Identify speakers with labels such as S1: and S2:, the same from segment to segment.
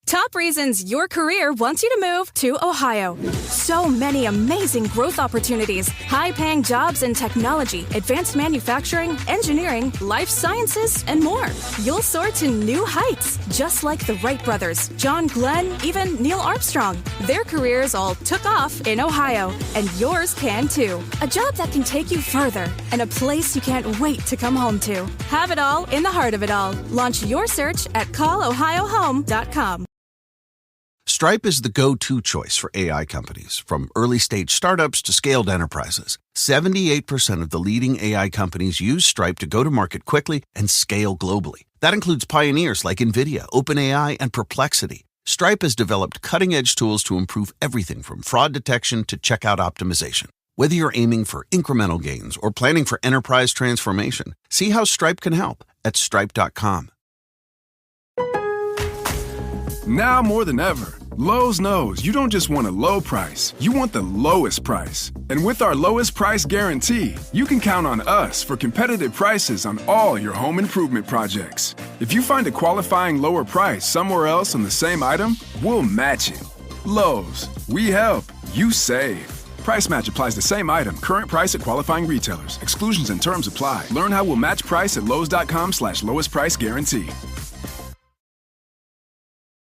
S1: Top reasons your career wants you to move to Ohio. So many amazing growth opportunities, high-paying jobs in technology, advanced manufacturing, engineering, life sciences, and more. You'll soar to new heights, just like the Wright brothers, John Glenn, even Neil Armstrong. Their careers all took off in Ohio, and yours can too. A job that can take you further, and a place you can't wait to come home to. Have it all in the heart of it all. Launch your search at callohiohome.com.
S2: Stripe is the go-to choice for AI companies, from early-stage startups to scaled enterprises. 78% of the leading AI companies use Stripe to go to market quickly and scale globally. That includes pioneers like NVIDIA, OpenAI, and Perplexity. Stripe has developed cutting-edge tools to improve everything from fraud detection to checkout optimization. Whether you're aiming for incremental gains or planning for enterprise transformation, see how Stripe can help at stripe.com.
S3: Now more than ever, Lowe's knows you don't just want a low price, you want the lowest price. And with our lowest price guarantee, you can count on us for competitive prices on all your home improvement projects. If you find a qualifying lower price somewhere else on the same item, we'll match it. Lowe's, we help, you save. Price match applies the same item, current price at qualifying retailers. Exclusions and terms apply. Learn how we'll match price at lowes.com/lowest price guarantee.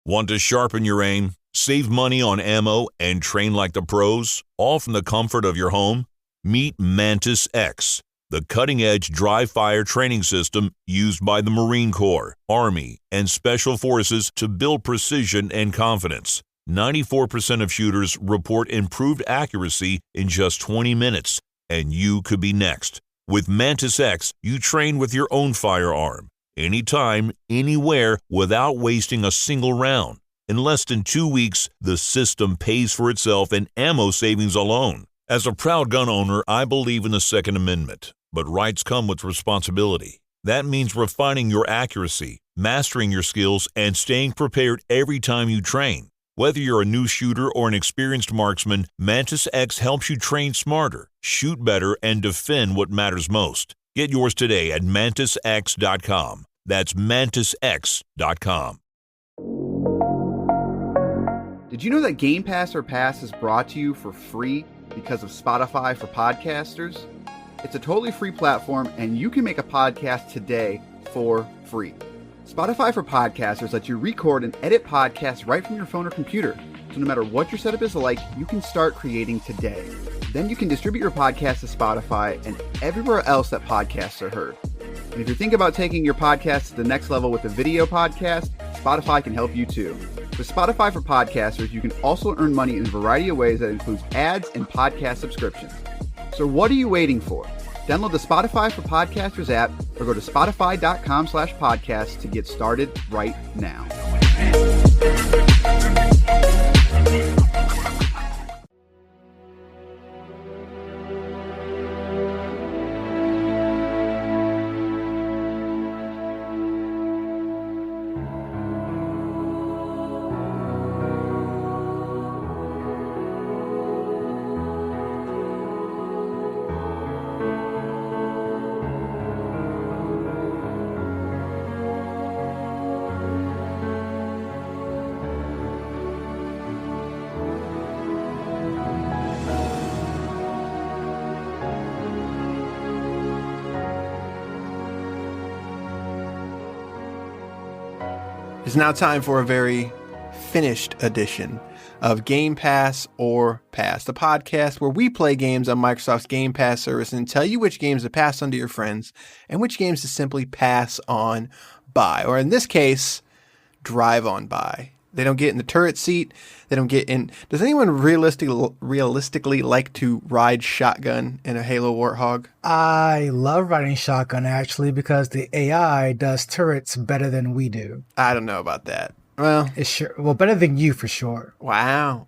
S4: Want to sharpen your aim, save money on ammo, and train like the pros, all from the comfort of your home? Meet Mantis X, the cutting-edge dry-fire training system used by the Marine Corps, Army, and Special Forces to build precision and confidence. 94% of shooters report improved accuracy in just 20 minutes, and you could be next. With Mantis X, you train with your own firearm, anytime, anywhere, without wasting a single round. In less than 2 weeks, the system pays for itself in ammo savings alone. As a proud gun owner, I believe in the Second Amendment, but rights come with responsibility. That means refining your accuracy, mastering your skills, and staying prepared every time you train. Whether you're a new shooter or an experienced marksman, Mantis X helps you train smarter, shoot better, and defend what matters most. Get yours today at MantisX.com. That's MantisX.com.
S5: Did you know that Game Pass or Pass is brought to you for free because of Spotify for podcasters? It's a totally free platform, and you can make a podcast today for free. Spotify for podcasters lets you record and edit podcasts right from your phone or computer. So no matter what your setup is like, you can start creating today. Then you can distribute your podcast to Spotify and everywhere else that podcasts are heard. And if you're thinking about taking your podcast to the next level with a video podcast, Spotify can help you too. With Spotify for podcasters, you can also earn money in a variety of ways that includes ads and podcast subscriptions. So what are you waiting for? Download the Spotify for Podcasters app or go to spotify.com/podcast to get started right now.
S6: It's now time for a very finished edition of Game Pass or Pass, the podcast where we play games on Microsoft's Game Pass service and tell you which games to pass on to your friends and which games to simply pass on by, or in this case, drive on by. They don't get in the turret seat. They don't get in. Does anyone realistically like to ride shotgun in a Halo Warthog?
S7: I love riding shotgun, actually, because the AI does turrets better than we do.
S6: I don't know about that. Well,
S7: better than you for sure.
S6: Wow,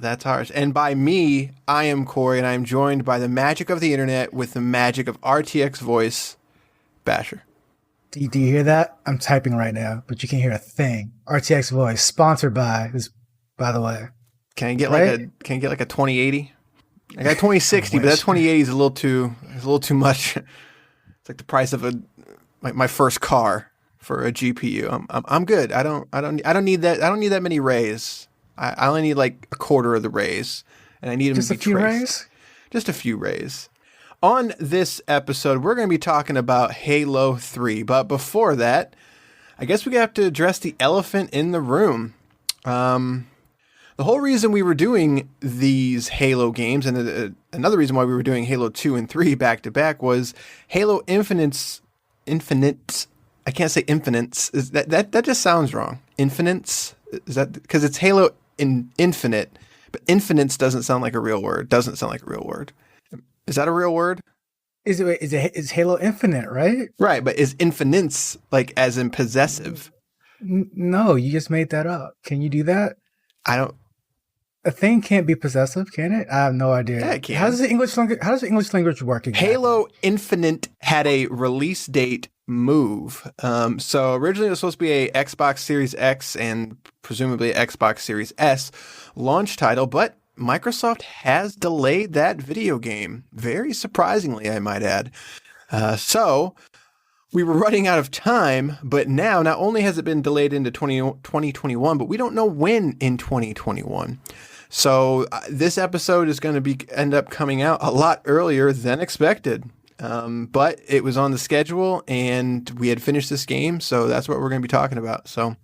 S6: that's harsh. And by me, I am Corey, and I am joined by the magic of the internet with the magic of RTX voice, Basher.
S7: Do you hear that? I'm typing right now, but you can't hear a thing. RTX voice, sponsored by this, by the way.
S6: Can I get like a 2080? I got 2060, but that 2080 is a little too much. It's like the price of my first car for a GPU. I'm good. I don't need that. I don't need that many rays. I only need like a quarter of the rays, and I need them
S7: Just
S6: to
S7: a
S6: be
S7: few
S6: traced.
S7: rays?
S6: Just a few rays. On this episode, we're going to be talking about Halo 3. But before that, I guess we have to address the elephant in the room. The whole reason we were doing these Halo games, and another reason why we were doing Halo 2 and 3 back to back, was Halo Infinite. I can't say infinites. That just sounds wrong. Infinites? Is that because it's Halo Infinite, but infinites doesn't sound like a real word. Doesn't sound like a real word. Is that a real word?
S7: Is Halo Infinite, right?
S6: Right, but is infinites like as in possessive?
S7: No, you just made that up. Can you do that?
S6: I don't.
S7: A thing can't be possessive, can it? I have no idea.
S6: Yeah, it can.
S7: How does the English language work exactly?
S6: Halo Infinite had a release date move. So originally it was supposed to be a Xbox Series X and presumably Xbox Series S launch title, but Microsoft has delayed that video game. Very surprisingly, I might add. So we were running out of time, but now not only has it been delayed into 2021, but we don't know when in 2021. So this episode is going to end up coming out a lot earlier than expected. But it was on the schedule and we had finished this game. So that's what we're going to be talking about. So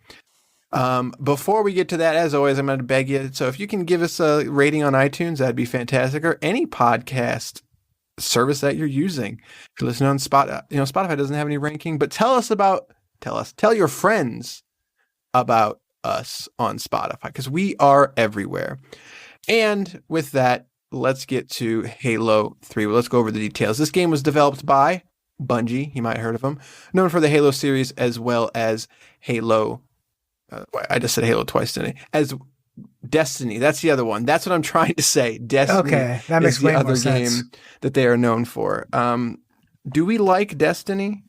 S6: before we get to that, as always, I'm going to beg you. So if you can give us a rating on iTunes, that'd be fantastic, or any podcast service that you're using. If you're listening on Spotify doesn't have any ranking, but tell your friends about us on Spotify, because we are everywhere. And with that, let's get to Halo 3. Well, let's go over the details. This game was developed by Bungee. You might have heard of them, known for the Halo series as well as Halo. I just said Halo twice, didn't I? As Destiny. That's the other one. That's what I'm trying to say. Destiny.
S7: Okay, that makes
S6: is the
S7: way
S6: other
S7: more sense.
S6: game that they are known for. Do we like Destiny?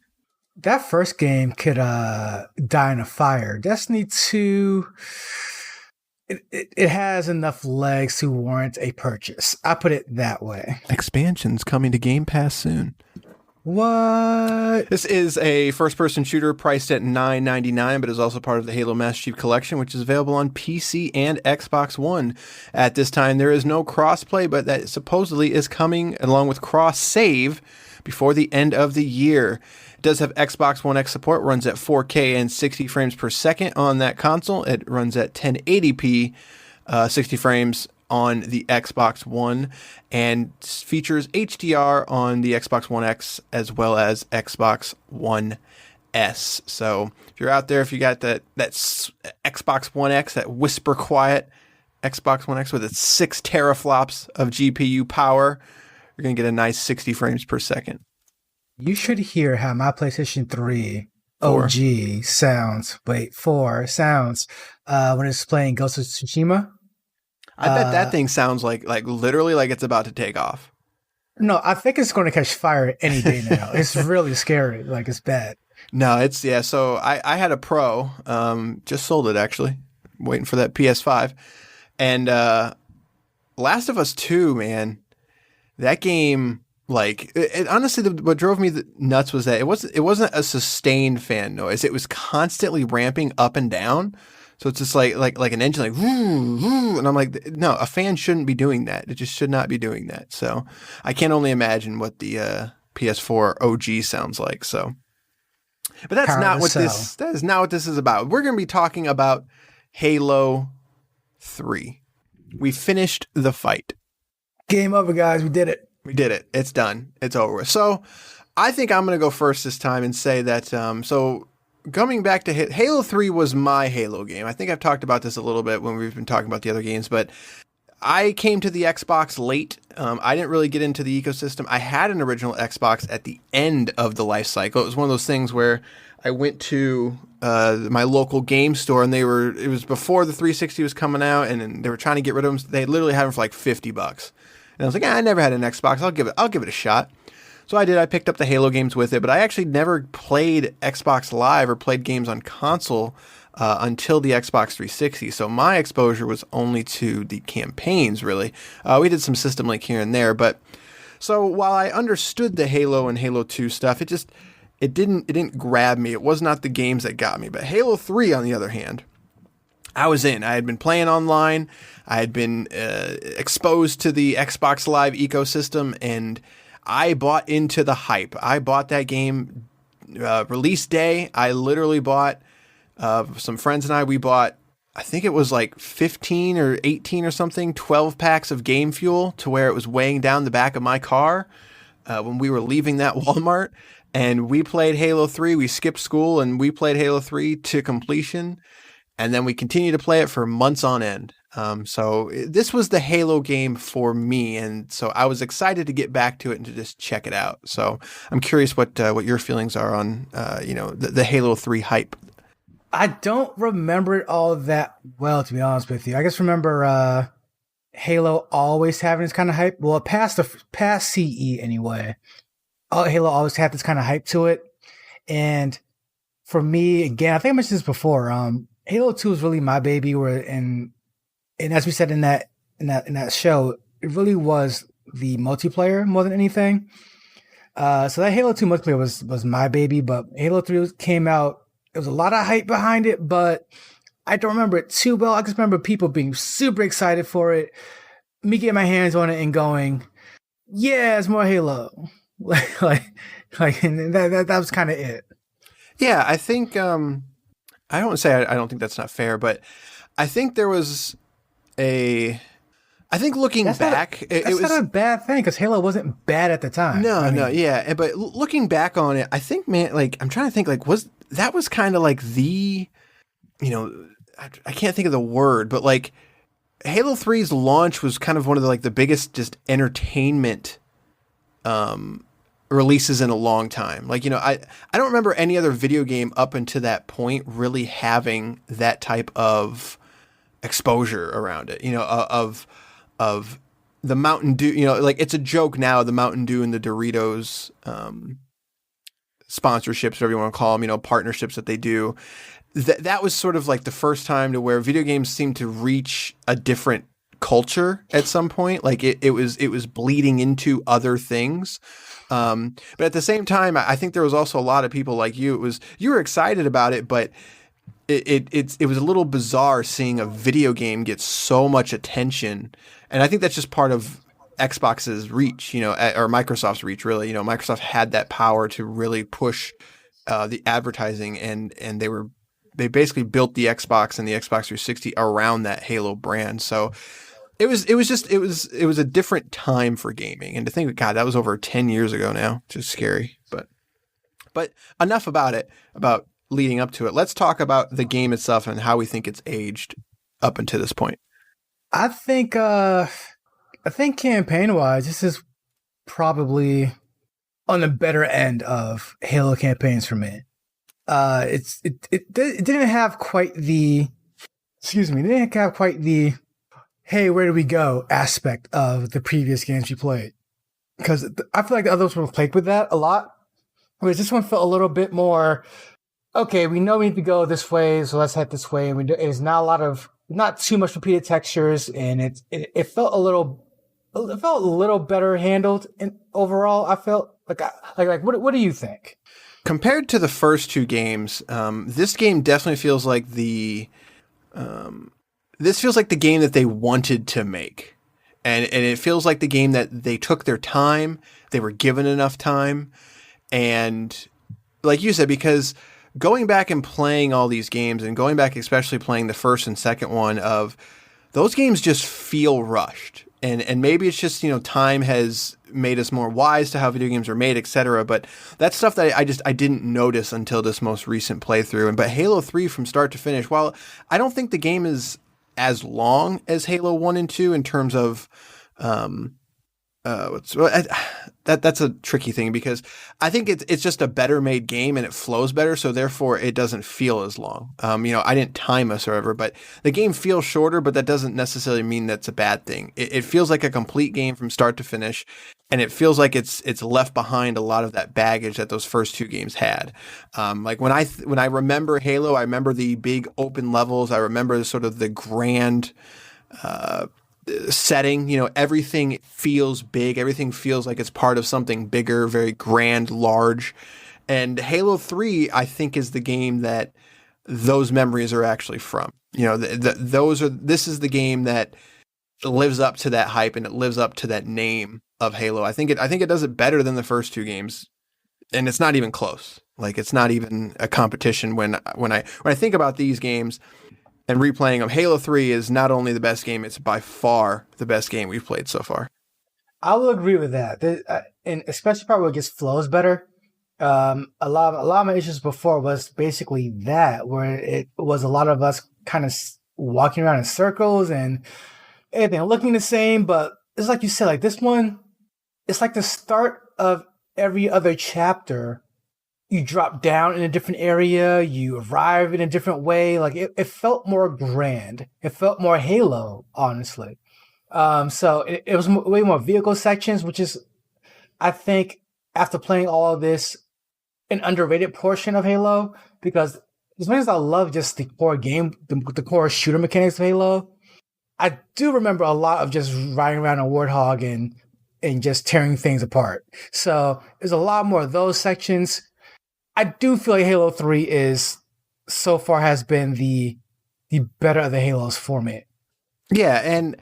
S7: That first game could die in a fire. Destiny 2, it has enough legs to warrant a purchase. I put it that way.
S6: Expansions coming to Game Pass soon.
S7: What?
S6: This is a first-person shooter priced at $9.99, but is also part of the Halo Master Chief Collection, which is available on PC and Xbox One. At this time, there is no crossplay, but that supposedly is coming along with cross-save before the end of the year. It does have Xbox One X support, runs at 4K and 60 frames per second on that console. It runs at 1080p, 60 frames on the Xbox One, and features HDR on the Xbox One X as well as Xbox One S. So if you're out there, if you got that Xbox One X, that whisper quiet Xbox One X with its 6 teraflops of GPU power, you're going to get a nice 60 frames per second.
S7: You should hear how my PlayStation 3
S6: 4.
S7: OG sounds. Wait, 4 sounds when it's playing Ghost of Tsushima.
S6: I bet that thing sounds like literally like it's about to take off.
S7: No, I think it's going to catch fire any day now. It's really scary. Like, it's bad.
S6: No, so I had a Pro, just sold it actually, waiting for that PS5. And Last of Us 2, man, that game, like, it honestly, what drove me nuts was that it wasn't a sustained fan noise. It was constantly ramping up and down. So it's just like an engine, like, whoo, whoo, and I'm like, no, a fan shouldn't be doing that. It just should not be doing that. So I can only imagine what the PS4 OG sounds like. So, but that is not what this is about. We're going to be talking about Halo 3. We finished the fight.
S7: Game over, guys. We did it.
S6: We did it. It's done. It's over. So I think I'm going to go first this time and say that, coming back to Halo 3 was my Halo game. I think I've talked about this a little bit when we've been talking about the other games, but I came to the Xbox late. I didn't really get into the ecosystem. I had an original Xbox at the end of the life cycle. It was one of those things where I went to my local game store, and it was before the 360 was coming out, and they were trying to get rid of them. They literally had them for like $50. And I was like, I never had an Xbox. I'll give it a shot. So I did. I picked up the Halo games with it, but I actually never played Xbox Live or played games on console until the Xbox 360. So my exposure was only to the campaigns, really. We did some System Link here and there, but so while I understood the Halo and Halo 2 stuff, it didn't grab me. It was not the games that got me. But Halo 3, on the other hand, I was in. I had been playing online. I had been exposed to the Xbox Live ecosystem, and I bought into the hype. I bought that game release day. I literally bought, some friends and we bought, I think it was like 15 or 18 or something, 12 packs of Game Fuel to where it was weighing down the back of my car when we were leaving that Walmart. And we played Halo 3. We skipped school and we played Halo 3 to completion. And then we continued to play it for months on end. So this was the Halo game for me. And so I was excited to get back to it and to just check it out. So I'm curious what your feelings are on, the Halo 3 hype.
S7: I don't remember it all that well, to be honest with you. I just remember Halo always having this kind of hype. Well, past CE anyway. Halo always had this kind of hype to it. And for me, again, I think I mentioned this before. Halo 2 is really my baby. And as we said in that show, it really was the multiplayer more than anything. So that Halo 2 multiplayer was my baby, but Halo 3 came out. There was a lot of hype behind it, but I don't remember it too well. I just remember people being super excited for it, me getting my hands on it and going, "Yeah, it's more Halo." And that was kind of it.
S6: Yeah, I think I don't want to say I don't think that's not fair, but I think there was I think looking back,
S7: it was not a bad thing because Halo wasn't bad at the time.
S6: No, yeah, but looking back on it, I think, man, like I'm trying to think, like that was kind of like the, I can't think of the word, but like Halo 3's launch was kind of one of the biggest just entertainment releases in a long time. Like, I don't remember any other video game up until that point really having that type of exposure around it, of the Mountain Dew, like it's a joke now, the Mountain Dew and the Doritos sponsorships, whatever you want to call them, partnerships that they do. That was sort of like the first time to where video games seemed to reach a different culture at some point. Like it was bleeding into other things. But at the same time, I think there was also a lot of people like you. You were excited about it, but it was a little bizarre seeing a video game get so much attention. And I think that's just part of Xbox's reach, or Microsoft's reach, really. Microsoft had that power to really push the advertising, and they basically built the Xbox and the Xbox 360 around that Halo brand. So it was a different time for gaming. And to think, God, that was over 10 years ago now. Just scary. But enough about leading up to it. Let's talk about the game itself and how we think it's aged up until this point.
S7: I think campaign-wise, this is probably on the better end of Halo campaigns for me. It didn't have quite the, hey, where do we go aspect of the previous games you played. Because I feel like the others were played with that a lot. Whereas this one felt a little bit more, okay, we know we need to go this way, so let's head this way. And it's not too much repeated textures, and it felt a little better handled. And overall, I felt like what do you think?
S6: Compared to the first two games, this game definitely feels like this feels like the game that they wanted to make. And it feels like the game that they took their time, they were given enough time. And like you said, because going back and playing all these games, and going back especially playing the first and second one, of those games just feel rushed. And maybe it's just, time has made us more wise to how video games are made, etc. But that's stuff that I didn't notice until this most recent playthrough. But Halo 3 from start to finish, while I don't think the game is as long as Halo 1 and 2 in terms of that's a tricky thing, because I think it's just a better made game and it flows better, so therefore it doesn't feel as long. I didn't time us or whatever, but the game feels shorter, but that doesn't necessarily mean that's a bad thing. It feels like a complete game from start to finish, and it feels like it's left behind a lot of that baggage that those first two games had. Like when I remember Halo, I remember the big open levels. I remember sort of the grand setting, everything feels big. Everything feels like it's part of something bigger, very grand, large. And Halo 3, I think, is the game that those memories are actually from. This is the game that lives up to that hype and it lives up to that name of Halo. I think it does it better than the first two games, and it's not even close. Like, it's not even a competition when I think about these games and replaying them. Halo 3 is not only the best game, it's by far the best game we've played so far.
S7: I will agree with that. And especially probably where it just flows better. A lot of my issues before was basically that, where it was a lot of us kind of walking around in circles and everything looking the same. But it's like you said, like this one, it's like the start of every other chapter. You drop down in a different area, you arrive in a different way. Like it felt more grand. It felt more Halo, honestly. So it was way more vehicle sections, which is, I think, after playing all of this, an underrated portion of Halo, because as much as I love just the core game, the core shooter mechanics of Halo, I do remember a lot of just riding around a Warthog and just tearing things apart. So there's a lot more of those sections. I do feel like Halo 3 is, so far, has been the better of the Halos for me.
S6: Yeah, and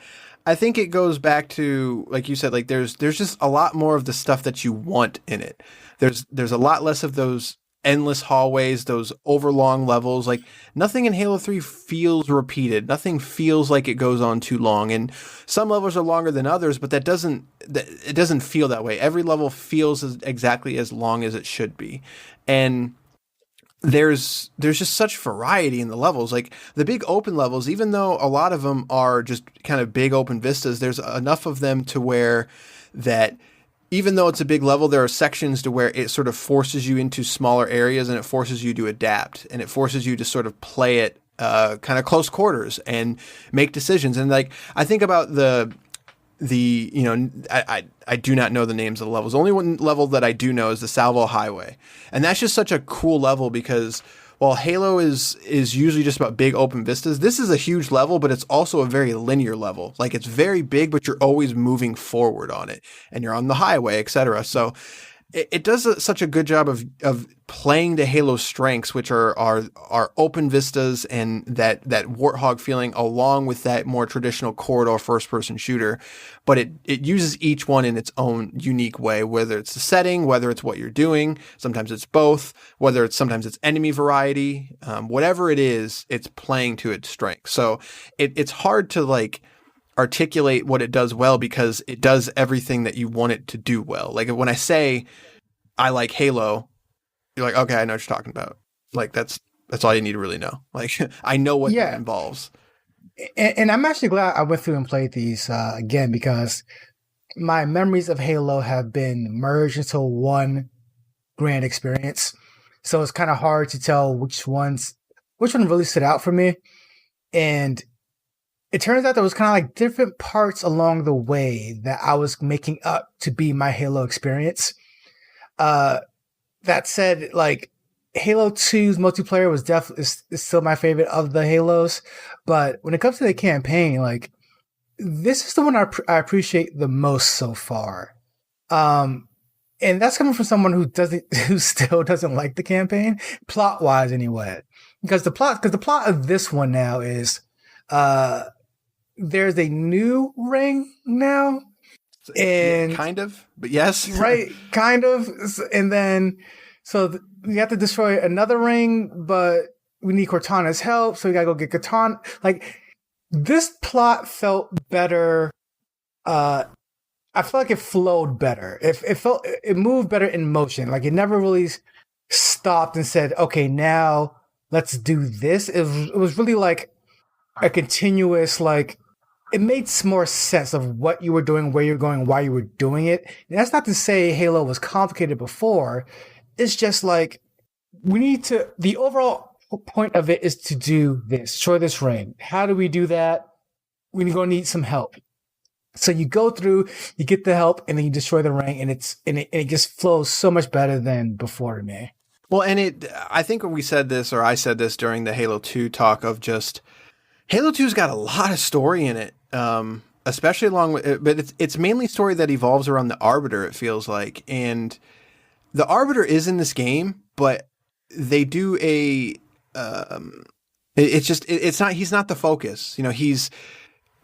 S6: I think it goes back to, like you said, like there's just a lot more of the stuff that you want in it. There's a lot less of those endless hallways, those overlong levels. Like, nothing in Halo 3 feels repeated. Nothing feels like it goes on too long. And some levels are longer than others, but it doesn't feel that way. Every level feels exactly as long as it should be. And there's just such variety in the levels. Like, the big open levels, even though a lot of them are just kind of big open vistas, there's enough of them to where that even though it's a big level, there are sections to where it sort of forces you into smaller areas and it forces you to adapt and it forces you to sort of play it kind of close quarters and make decisions. And like, I think about I do not know the names of the levels. The only one level that I do know is the Salvo Highway. And that's just such a cool level because while Halo is usually just about big open vistas, this is a huge level, but it's also a very linear level. Like, it's very big, but you're always moving forward on it and you're on the highway, etc. So it does such a good job of playing to Halo's strengths, which are open vistas and that Warthog feeling, along with that more traditional corridor first-person shooter. But it uses each one in its own unique way, whether it's the setting, whether it's what you're doing, sometimes it's both, sometimes it's enemy variety, whatever it is, it's playing to its strengths. So it's hard to like articulate what it does well because it does everything that you want it to do well. Like, when I say I like Halo, you're like, okay, I know what you're talking about. Like, that's all you need to really know. Like, I know what that involves.
S7: And I'm actually glad I went through and played these again, because my memories of Halo have been merged into one grand experience. So it's kind of hard to tell which one really stood out for me. And it turns out there was kind of like different parts along the way that I was making up to be my Halo experience. That said, like, Halo 2's multiplayer was definitely is still my favorite of the Halos. But when it comes to the campaign, like, this is the one I appreciate the most so far. And that's coming from someone who still doesn't like the campaign, plot wise anyway. Because the plot of this one now is, there's a new ring now, and
S6: yeah, kind of, but yes,
S7: right, kind of, and then so we have to destroy another ring, but we need Cortana's help, so we gotta go get Cortana. Like, this plot felt better. I felt like it flowed better. It moved better in motion. Like, it never really stopped and said, "Okay, now let's do this." It was really like a continuous, like, it made more sense of what you were doing, where you're going, why you were doing it. And that's not to say Halo was complicated before. It's just like, the overall point of it is to do this, destroy this ring. How do we do that? We're going to need some help. So you go through, you get the help, and then you destroy the ring, and it just flows so much better than before to me.
S6: Well, and I think when we said this, or I said this during the Halo 2 talk, of just Halo 2's got a lot of story in it, especially along with it, but it's mainly story that evolves around the Arbiter, it feels like. And the Arbiter is in this game, but they do it's not, he's not the focus.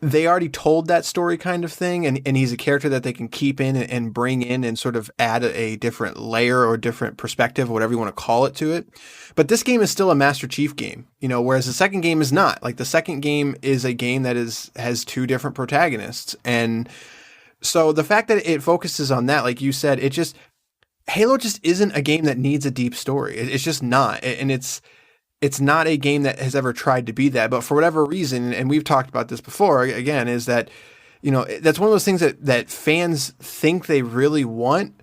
S6: They already told that story kind of thing, and he's a character that they can keep in and bring in and sort of add a different layer or different perspective, whatever you want to call it, to it. But this game is still a Master Chief game, whereas the second game is not. Like, the second game is a game that has two different protagonists. And so the fact that it focuses on that, like you said, Halo just isn't a game that needs a deep story. It's just not. And it's not a game that has ever tried to be that, but for whatever reason, and we've talked about this before, again, is that, that's one of those things that fans think they really want.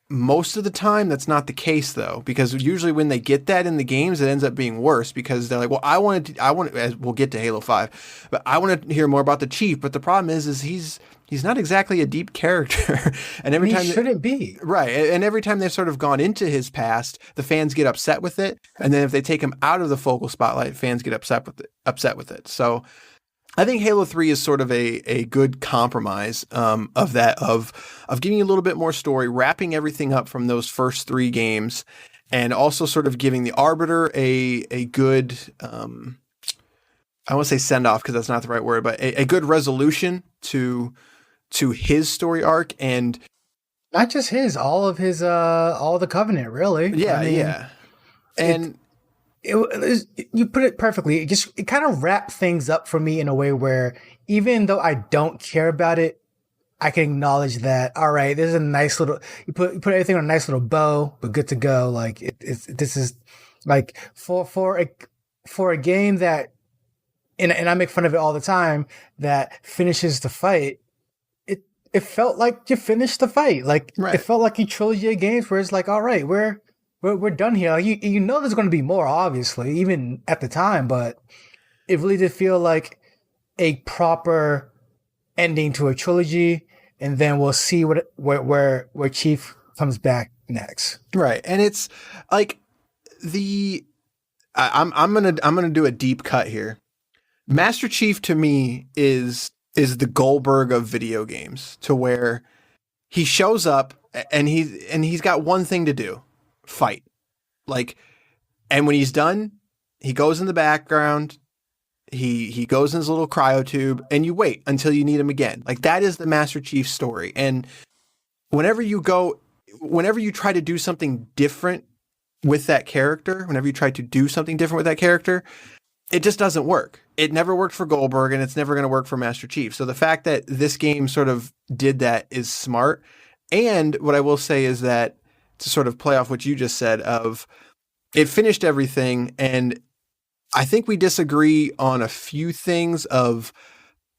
S6: Most of the time, that's not the case, though, because usually when they get that in the games, it ends up being worse, because they're like, well, I want, as we'll get to Halo 5, but I want to hear more about the Chief. But the problem is he's not exactly a deep character. And every time
S7: shouldn't be.
S6: Right. And every time they've sort of gone into his past, the fans get upset with it. And then if they take him out of the focal spotlight, fans get upset with it. So I think Halo 3 is sort of a good compromise of that, of giving you a little bit more story, wrapping everything up from those first three games, and also sort of giving the Arbiter a good, I won't say send off because that's not the right word, but a good resolution to his story arc. And
S7: not just his, all of his, all the Covenant, really.
S6: Yeah, yeah. And
S7: you put it perfectly. It kind of wrapped things up for me in a way where, even though I don't care about it, I can acknowledge that, all right, this is a nice little, you put everything on a nice little bow, but good to go. Like, this is like for a game that, and I make fun of it all the time, that finishes the fight. It felt like you finished the fight. Like, right. It felt like a trilogy of games where it's like, all right, we're done here. Like, you know there's going to be more, obviously, even at the time, but it really did feel like a proper ending to a trilogy, and then we'll see where Chief comes back next.
S6: Right. And it's like I'm gonna do a deep cut here. Master Chief to me is the Goldberg of video games, to where he shows up and he's got one thing to do: fight. Like, and when he's done, he goes in the background, he goes in his little cryo tube, and you wait until you need him again. Like, that is the Master Chief story. And whenever you try to do something different with that character, it just doesn't work. It never worked for Goldberg, and it's never going to work for Master Chief. So the fact that this game sort of did that is smart. And what I will say is that, to sort of play off what you just said, of it finished everything, and I think we disagree on a few things of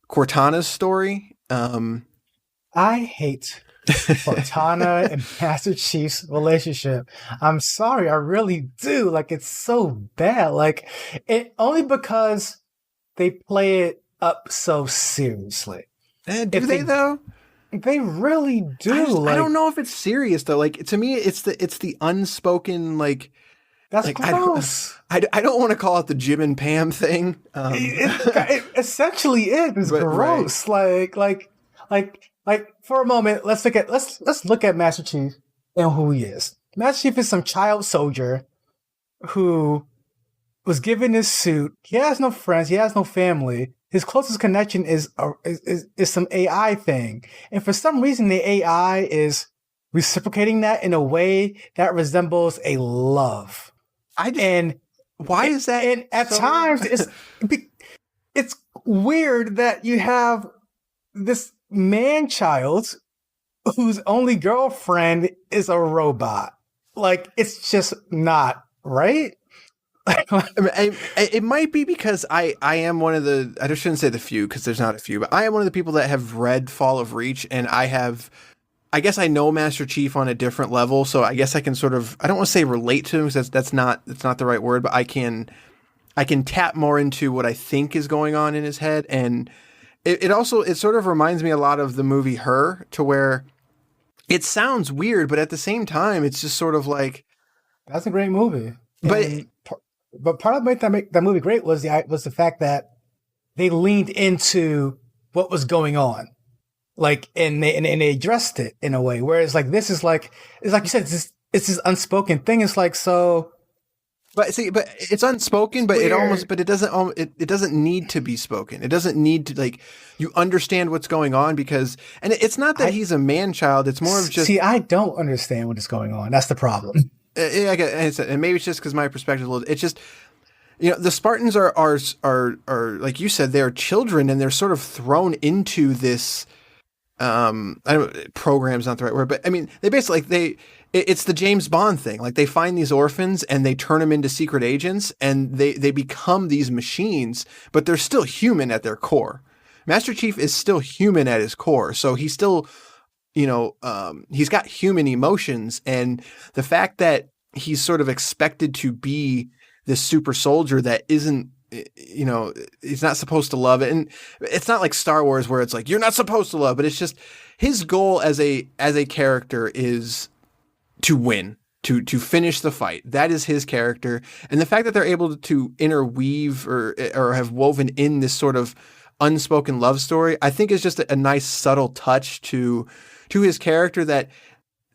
S6: Cortana's story.
S7: I hate Cortana and Master Chief's relationship. I'm sorry, I really do. Like, it's so bad. Like, it only because they play it up so seriously.
S6: Do they though?
S7: They really do.
S6: I don't know if it's serious though. Like, to me, it's the unspoken, like,
S7: that's gross.
S6: I don't want to call it the Jim and Pam thing.
S7: It essentially is. It's gross. Right. Like for a moment, let's look at Master Chief and who he is. Master Chief is some child soldier who was given his suit. He has no friends. He has no family. His closest connection is some AI thing. And for some reason, the AI is reciprocating that in a way that resembles a love.
S6: Why is that?
S7: And at times, it's weird that you have this man-child whose only girlfriend is a robot. Like, it's just not right.
S6: It might be because I am one of the, I just shouldn't say the few, because there's not a few, but I am one of the people that have read Fall of Reach, and I guess I know Master Chief on a different level, so I guess I can sort of, I don't want to say relate to him, because that's not the right word, but I can tap more into what I think is going on in his head. And it sort of reminds me a lot of the movie Her, to where it sounds weird, but at the same time, it's just sort of like,
S7: that's a great movie.
S6: But
S7: part of what made that movie great was the fact that they leaned into what was going on, like, and they addressed it in a way. Whereas, like, this is like, it's like you said, it's this unspoken thing. It's like, so.
S6: But see, but it's unspoken, but it doesn't need to be spoken. It doesn't need to, like, you understand what's going on because, and it's not that he's a man child. It's more of just.
S7: See, I don't understand what is going on. That's the problem.
S6: Yeah, and maybe it's just because my perspective is a little. It's just, the Spartans are like you said, they're children, and they're sort of thrown into this. I don't. Program's not the right word, but I mean, they basically it's the James Bond thing. Like, they find these orphans and they turn them into secret agents, and they become these machines, but they're still human at their core. Master Chief is still human at his core, so he's still, he's got human emotions, and the fact that he's sort of expected to be this super soldier that isn't, he's not supposed to love it. And it's not like Star Wars where it's like, you're not supposed to love, but it's just his goal as a character is to win, to finish the fight. That is his character. And the fact that they're able to interweave or have woven in this sort of unspoken love story, I think is just a nice subtle touch to his character that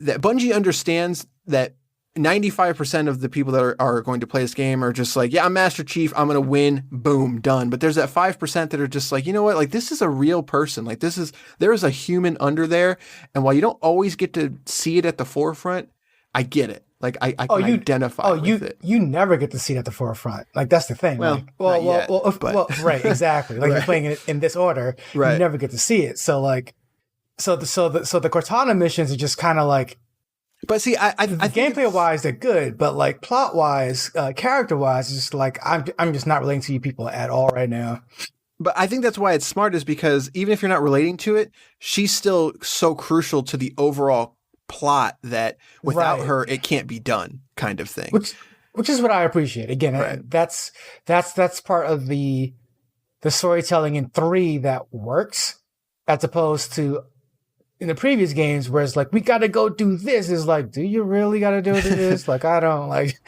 S6: Bungie understands that 95% of the people that are going to play this game are just like, yeah, I'm Master Chief, I'm going to win, boom, done. But there's that 5% that are just like, you know what, like, this is a real person. Like, there is a human under there. And while you don't always get to see it at the forefront, I get it. Like, I can identify with it.
S7: You never get to see it at the forefront. Like, that's the thing.
S6: Well,
S7: Right, exactly. Like, you're playing it in this order,
S6: right.
S7: You never get to see it. So, like, so the Cortana missions are just kind of like,
S6: but see, I
S7: gameplay wise, they're good, but like plot wise, character wise, it's just like I'm just not relating to you people at all right now.
S6: But I think that's why it's smart, is because even if you're not relating to it, she's still so crucial to the overall plot that without her, it can't be done, kind of thing.
S7: Which is what I appreciate. Again,
S6: right.
S7: that's part of the storytelling in 3 that works, as opposed to in the previous games where it's like, we got to go do this. It's like, do you really got to do this? Like, I don't like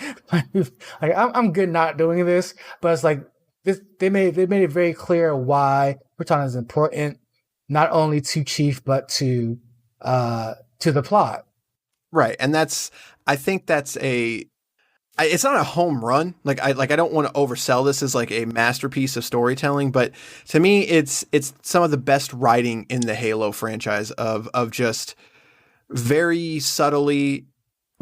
S7: I'm good not doing this, but it's like this, they made it very clear why Cortana is important, not only to Chief, but to the plot.
S6: Right. And I think that's it's not a home run. Like, I don't want to oversell this as like a masterpiece of storytelling, but to me, it's some of the best writing in the Halo franchise of just very subtly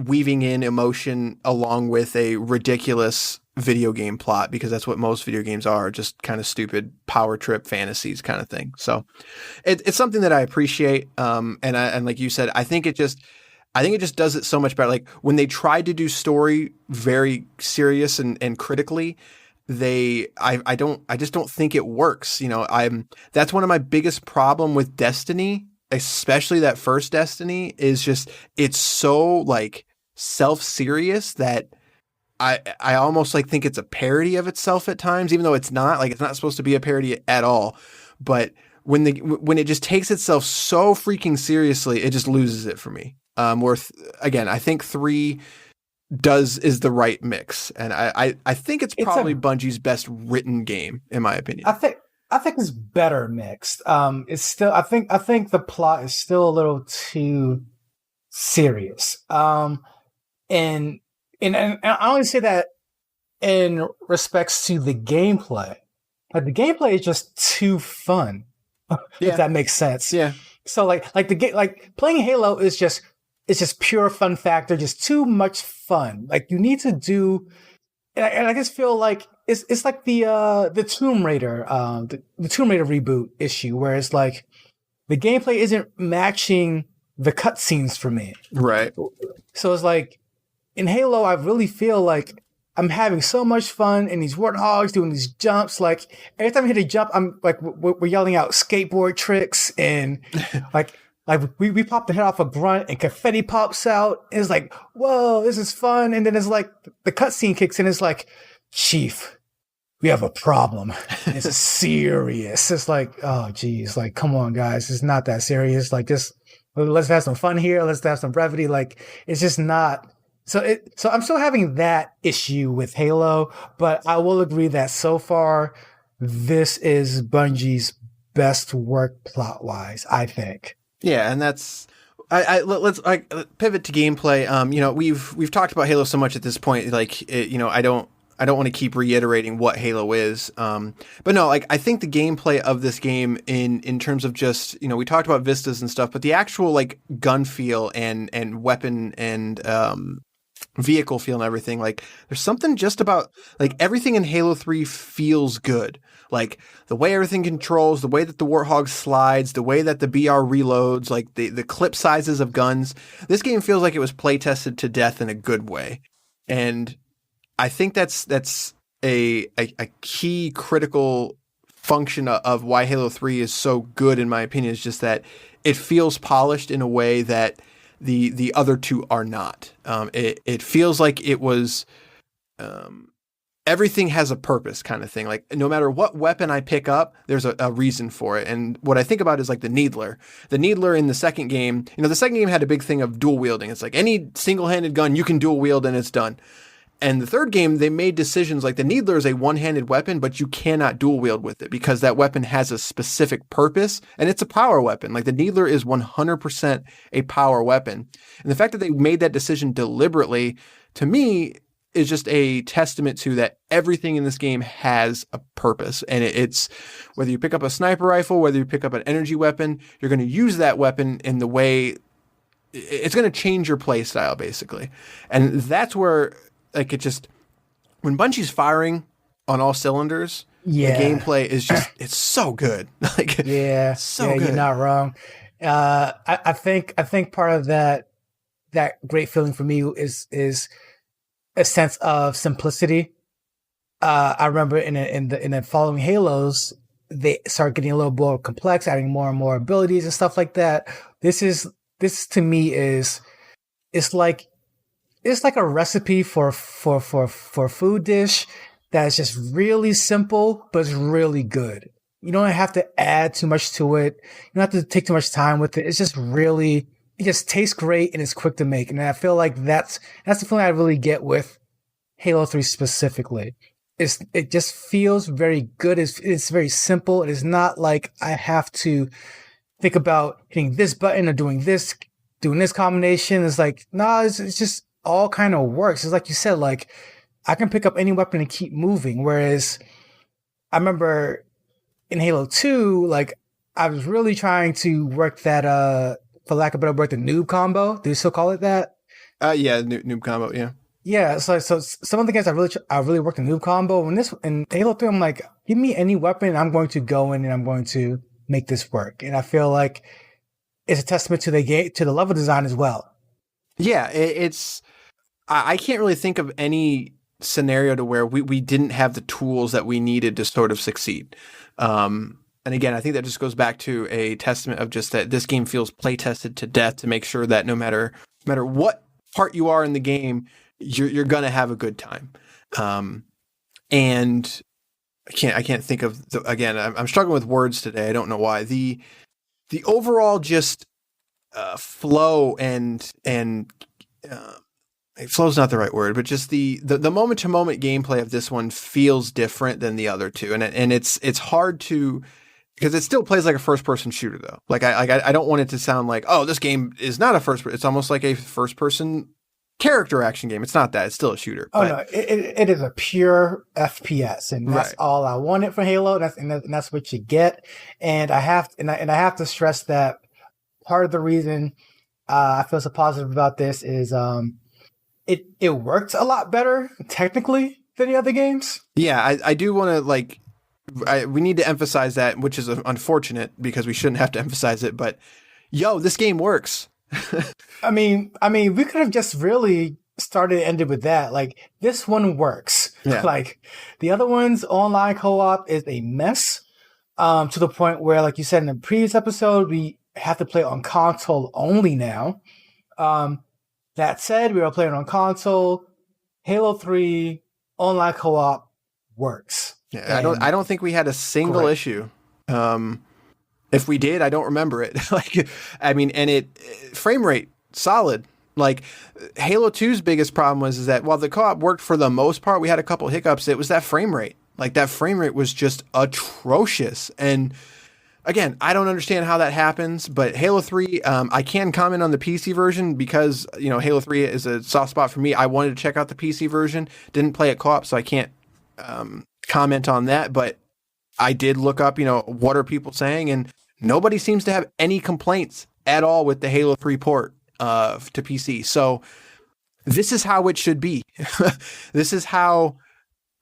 S6: weaving in emotion along with a ridiculous video game plot, because that's what most video games are, just kind of stupid power trip fantasies kind of thing. So it's something that I appreciate. And like you said, I think it just does it so much better. Like, when they tried to do story very serious and critically, I just don't think it works. That's one of my biggest problem with Destiny, especially that first Destiny, is just, it's so like self-serious that I almost like think it's a parody of itself at times, even though it's not. Like, it's not supposed to be a parody at all. But when it just takes itself so freaking seriously, it just loses it for me. Again, I think 3 is the right mix, and I think it's probably Bungie's best written game, in my opinion.
S7: I think it's better mixed. It's still, I think the plot is still a little too serious. And I only say that in respects to the gameplay. Like, the gameplay is just too fun, if that makes sense.
S6: Yeah.
S7: So like playing Halo is just. It's just pure fun factor, just too much fun. Like, you need to do, and I just feel like it's like the Tomb Raider, the Tomb Raider reboot issue, where it's like the gameplay isn't matching the cutscenes for me.
S6: Right.
S7: So it's like in Halo, I really feel like I'm having so much fun in these warthogs doing these jumps. Like, every time I hit a jump, I'm like, we're yelling out skateboard tricks, and like we pop the head off a grunt and confetti pops out. And it's like, whoa, this is fun. And then it's like the cutscene kicks in. It's like, Chief, we have a problem. And it's serious. It's like, oh geez, like, come on guys, it's not that serious. Like, just let's have some fun here. Let's have some brevity. Like, it's just not. So I'm still having that issue with Halo, but I will agree that so far this is Bungie's best work plot wise, I think.
S6: Yeah, and that's Let's pivot to gameplay. We've talked about Halo so much at this point. I don't want to keep reiterating what Halo is. But no, I think the gameplay of this game in terms of just, we talked about vistas and stuff, but the actual gun feel and weapon and vehicle feel and everything, there's something just about everything in Halo 3 feels good. The way everything controls, the way that the Warthog slides, the way that the BR reloads, the clip sizes of guns. This game feels like it was play tested to death in a good way. And I think that's a key critical function of why Halo 3 is so good, in my opinion, is just that it feels polished in a way that the other two are not. It feels like it was everything has a purpose kind of thing. No matter what weapon I pick up, there's a reason for it. And what I think about is the Needler. The Needler in the second game, the second game had a big thing of dual wielding. It's any single-handed gun you can dual wield and it's done. And the third game, they made decisions the Needler is a one-handed weapon, but you cannot dual wield with it because that weapon has a specific purpose and it's a power weapon. The Needler is 100% a power weapon. And the fact that they made that decision deliberately, to me, is just a testament to that everything in this game has a purpose. And it's whether you pick up a sniper rifle, whether you pick up an energy weapon, you're going to use that weapon in the way it's going to change your play style, basically. And that's where it just, when Bungie's firing on all cylinders, the gameplay is just, it's so good.
S7: So good. You're not wrong. I think part of that great feeling for me is a sense of simplicity. I remember in the following Halos, they start getting a little more complex, adding more and more abilities and stuff like that. This to me is, it's like a recipe for food dish that's just really simple, but it's really good. You don't have to add too much to it. You don't have to take too much time with it. It's just really, it just tastes great and it's quick to make. And I feel like that's the feeling I really get with Halo 3 specifically. It just feels very good. It's very simple. It is not like I have to think about hitting this button or doing this combination. It's it's just all kind of works. It's like you said, I can pick up any weapon and keep moving. Whereas I remember in Halo 2, I was really trying to work that, for lack of a better word, the noob combo. Do you still call it that?
S6: Noob combo, yeah.
S7: Yeah, so some of the games I really worked the noob combo. In Halo 3, I'm like, give me any weapon, and I'm going to go in and I'm going to make this work. And I feel like it's a testament to the level design as well. Yeah,
S6: I can't really think of any scenario to where we didn't have the tools that we needed to sort of succeed. And again, I think that just goes back to a testament of just that this game feels play tested to death to make sure that no matter what part you are in the game, you're gonna have a good time. And I can't think of again. I'm struggling with words today. I don't know why. The overall just flow and flow's not the right word, but just the moment to moment gameplay of this one feels different than the other two, and it's hard to, because it still plays like a first person shooter though. I don't want it to sound like, oh, this game is not a first. It's almost like a first person character action game. It's not that. It's still a shooter.
S7: Oh no, it is a pure FPS, and that's all I wanted for Halo. That's what you get. And I have to stress that part of the reason I feel so positive about this is it worked a lot better technically than the other games.
S6: Yeah, I do want to we need to emphasize that, which is unfortunate because we shouldn't have to emphasize it. But this game works.
S7: I mean, we could have just really started and ended with that. This one works.
S6: Yeah.
S7: The other ones, online co-op is a mess. To the point where, like you said in the previous episode, we have to play on console only now. That said, we are playing on console. Halo 3 online co-op works.
S6: Yeah, I don't think we had a single issue. If we did, I don't remember it. Frame rate solid. Halo 2's biggest problem was that while the co-op worked for the most part, we had a couple hiccups. It was that frame rate. That frame rate was just atrocious. And again, I don't understand how that happens, but Halo 3, I can comment on the PC version because, Halo 3 is a soft spot for me. I wanted to check out the PC version, didn't play it co-op, so I can't comment on that, but I did look up, what are people saying, and nobody seems to have any complaints at all with the Halo 3 port to PC. So this is how it should be. This is how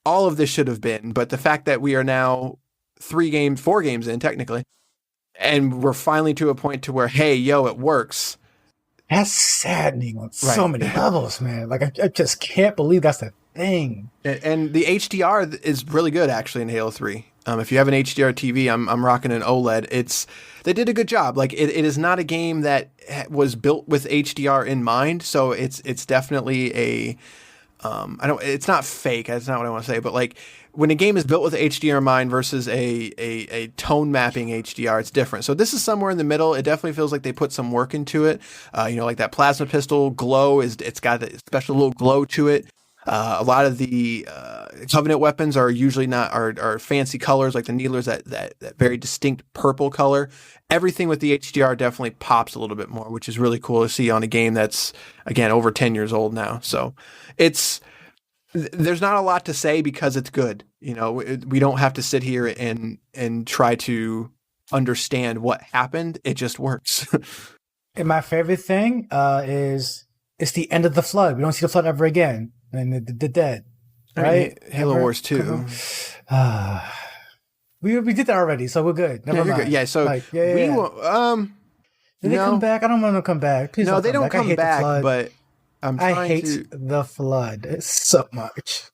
S6: all of this should have been. But the fact that we are now 4 games in technically, and we're finally to a point to where, hey, it works.
S7: That's saddening on so many levels, man. Like I just can't believe that's the thing.
S6: And the HDR is really good actually in Halo 3. If you have an HDR TV, I'm rocking an OLED. They did a good job. Like it is not a game that was built with HDR in mind. So it's definitely it's not fake. That's not what I want to say. But like when a game is built with HDR in mind versus a tone mapping HDR, it's different. So this is somewhere in the middle. It definitely feels like they put some work into it. Like that plasma pistol glow it's got a special little glow to it. A lot of the Covenant weapons are usually not are fancy colors, like the Needler's that very distinct purple color. Everything with the HDR definitely pops a little bit more, which is really cool to see on a game that's, again, over 10 years old now. So there's not a lot to say because it's good. We don't have to sit here and try to understand what happened. It just works.
S7: And my favorite thing is it's the end of the Flood. We don't see the Flood ever again. And the dead, right?
S6: Halo Wars 2.
S7: We did that already, so we're good. Never mind.
S6: Good. Yeah, so
S7: did they come back? I don't want them to come back. Please
S6: no, they don't come back, but
S7: I hate the Flood so much.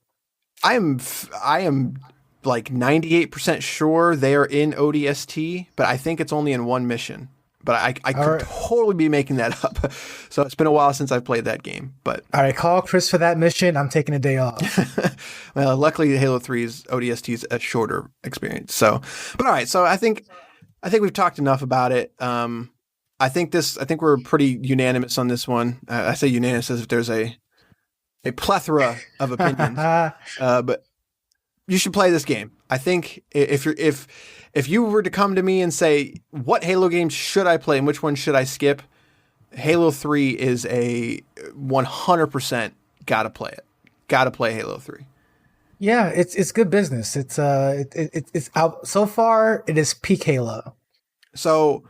S6: I am like 98% sure they are in ODST, but I think it's only in one mission. But I could totally be making that up. So it's been a while since I've played that game. But
S7: all right, call Chris for that mission. I'm taking a day off.
S6: Well, luckily Halo 3's ODST is a shorter experience. So, but all right. So I think we've talked enough about it. I think we're pretty unanimous on this one. I say unanimous as if there's a plethora of opinions. But you should play this game. I think if you were to come to me and say, what Halo games should I play and which one should I skip? Halo 3 is a 100% gotta play it. Gotta play Halo 3.
S7: Yeah, it's good business. It's out so far. It is peak Halo.
S6: So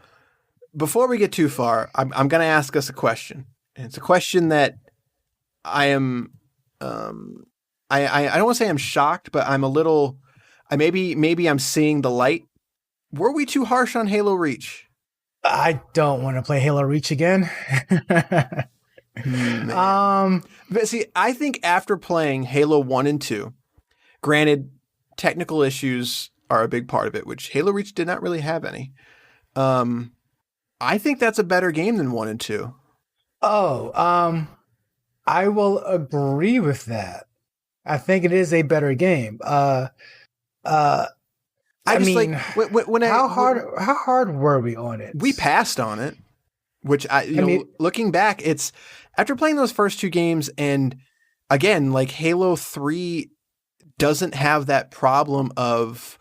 S6: before we get too far, I'm going to ask us a question. And it's a question that I am I don't want to say I'm shocked, but I'm a little. Maybe I'm seeing the light. Were we too harsh on Halo Reach?
S7: I don't want to play Halo Reach again.
S6: But see, I think after playing Halo 1 and 2, granted, technical issues are a big part of it, which Halo Reach did not really have any. I think that's a better game than 1 and 2.
S7: I will agree with that. I think it is a better game. How hard were we on it?
S6: We passed on it, which looking back, it's after playing those first 2 games, and again, like Halo 3 doesn't have that problem of.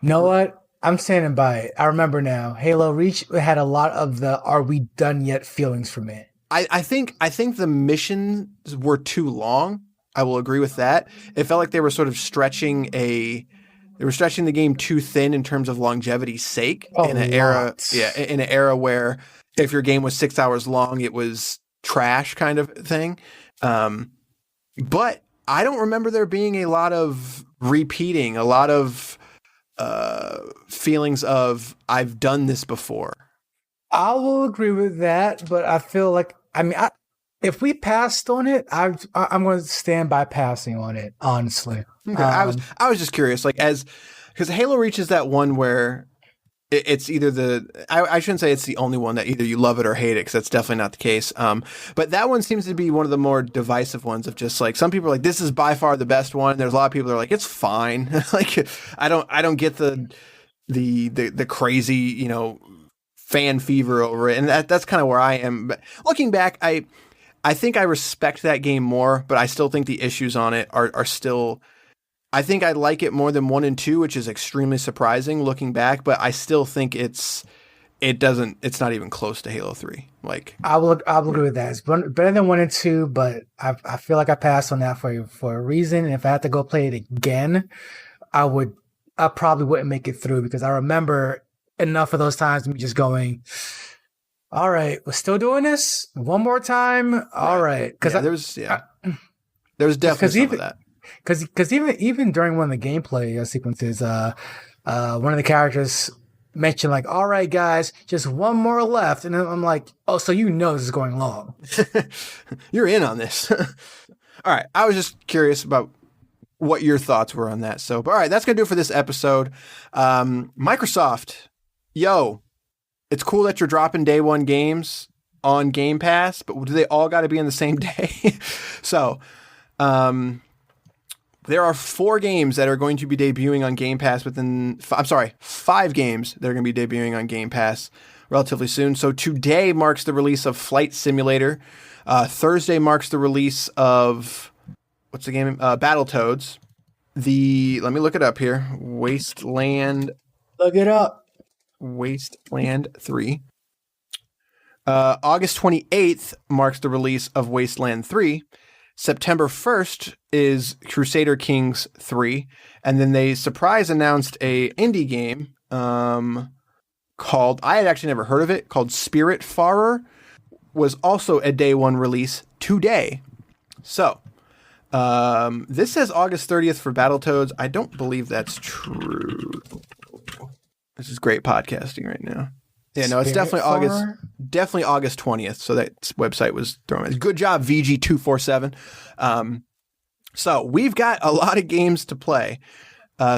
S7: You know what? I'm standing by it. I remember now. Halo Reach had a lot of the "Are we done yet?" feelings for me.
S6: I think the missions were too long. I will agree with that. It felt like they were sort of stretching the game too thin in terms of longevity's sake in an era where if your game was 6 hours long, it was trash kind of thing. But I don't remember there being a lot of repeating, a lot of feelings of I've done this before.
S7: I will agree with that, but I feel like if we passed on it, I'm going to stand by passing on it. Honestly,
S6: okay. I was just curious, because Halo Reach is that one where it's either I shouldn't say it's the only one that either you love it or hate it, because that's definitely not the case. But that one seems to be one of the more divisive ones of just like some people are like this is by far the best one. There's a lot of people that are like it's fine. Like I don't get the crazy fan fever over it, and that's kind of where I am. But looking back, I think I respect that game more, but I still think the issues on it are still. I think I like it more than 1 and 2, which is extremely surprising looking back, but I still think it's not even close to Halo 3. Like,
S7: I'll agree with that. It's better than 1 and 2, but I feel like I passed on that for a reason. And if I had to go play it again, I probably wouldn't make it through, because I remember enough of those times me just going, all right, we're still doing this one more time. All right. Because
S6: there's definitely some of that.
S7: Because even during one of the gameplay sequences, one of the characters mentioned like, all right, guys, just one more left. And I'm like, oh, so this is going long.
S6: You're in on this. All right. I was just curious about what your thoughts were on that. So, but all right, that's going to do it for this episode. Microsoft, it's cool that you're dropping day one games on Game Pass, but do they all got to be on the same day? So, there are 4 games that are going to be debuting on Game Pass 5 games that are going to be debuting on Game Pass relatively soon. So today marks the release of Flight Simulator. Thursday marks the release of, what's the game? Battletoads. Let me look it up here. Wasteland.
S7: Look it up.
S6: Wasteland 3. August 28th marks the release of Wasteland 3. September 1st is Crusader Kings 3, and then they surprise announced a indie game called, I had actually never heard of it, called Spiritfarer, was also a day one release today. So, this says August 30th for Battletoads. I don't believe that's true. This is great podcasting right now. Yeah, no, it's definitely August 20th. So that website was thrown. Good job, VG247. So we've got a lot of games to play.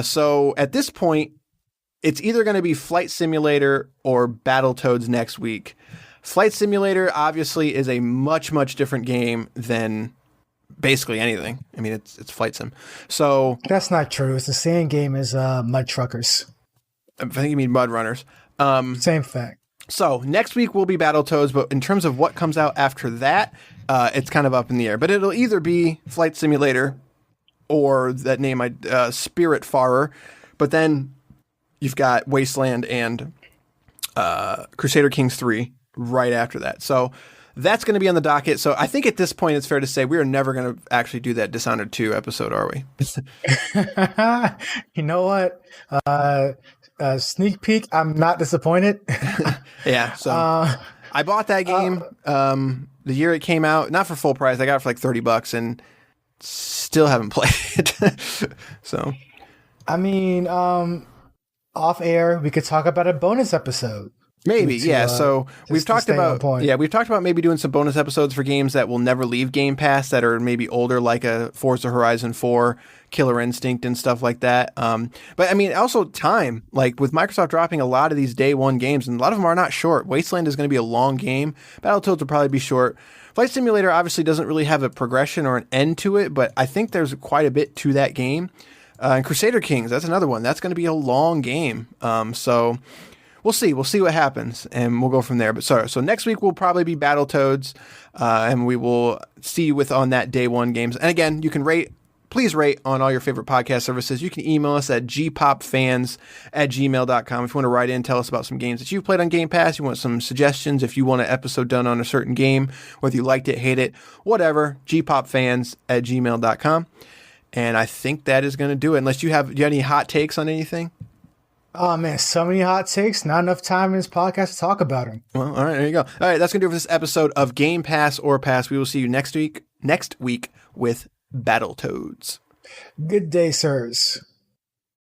S6: So at this point, it's either going to be Flight Simulator or Battletoads next week. Flight Simulator obviously is a much, much different game than basically anything. I mean, it's Flight Sim. So
S7: that's not true. It's the same game as Mud Truckers.
S6: I think you mean Mud Runners.
S7: Same fact.
S6: So next week will be Battletoads, but in terms of what comes out after that, it's kind of up in the air. But it'll either be Flight Simulator or that name, Spiritfarer. But then you've got Wasteland and Crusader Kings 3 right after that. So that's going to be on the docket. So I think at this point, it's fair to say we are never going to actually do that Dishonored 2 episode, are we?
S7: You know what? Sneak peek, I'm not disappointed.
S6: Yeah, so I bought that game the year it came out, not for full price. I got it for like $30 and still haven't played it. So,
S7: I mean, off air, we could talk about a bonus episode.
S6: Maybe, yeah. So we've talked about maybe doing some bonus episodes for games that will never leave Game Pass that are maybe older, like a Forza Horizon 4, Killer Instinct, and stuff like that. But I mean, also time, like with Microsoft dropping a lot of these day one games, and a lot of them are not short. Wasteland is going to be a long game. Battletoads will probably be short. Flight Simulator obviously doesn't really have a progression or an end to it, but I think there's quite a bit to that game. And Crusader Kings, that's another one. That's going to be a long game. So we'll see. We'll see what happens, and we'll go from there. But so next week will probably be Battletoads, and we will see you on that day one games. And again, you can please rate on all your favorite podcast services. You can email us at gpopfans@gmail.com if you want to write in, tell us about some games that you've played on Game Pass. You want some suggestions if you want an episode done on a certain game, whether you liked it, hate it, whatever, gpopfans@gmail.com. And I think that is going to do it. Unless do you have any hot takes on anything?
S7: Oh, man, so many hot takes. Not enough time in this podcast to talk about them.
S6: Well, all right, there you go. All right, that's going to do it for this episode of Game Pass or Pass. We will see you next week with Battletoads.
S7: Good day, sirs.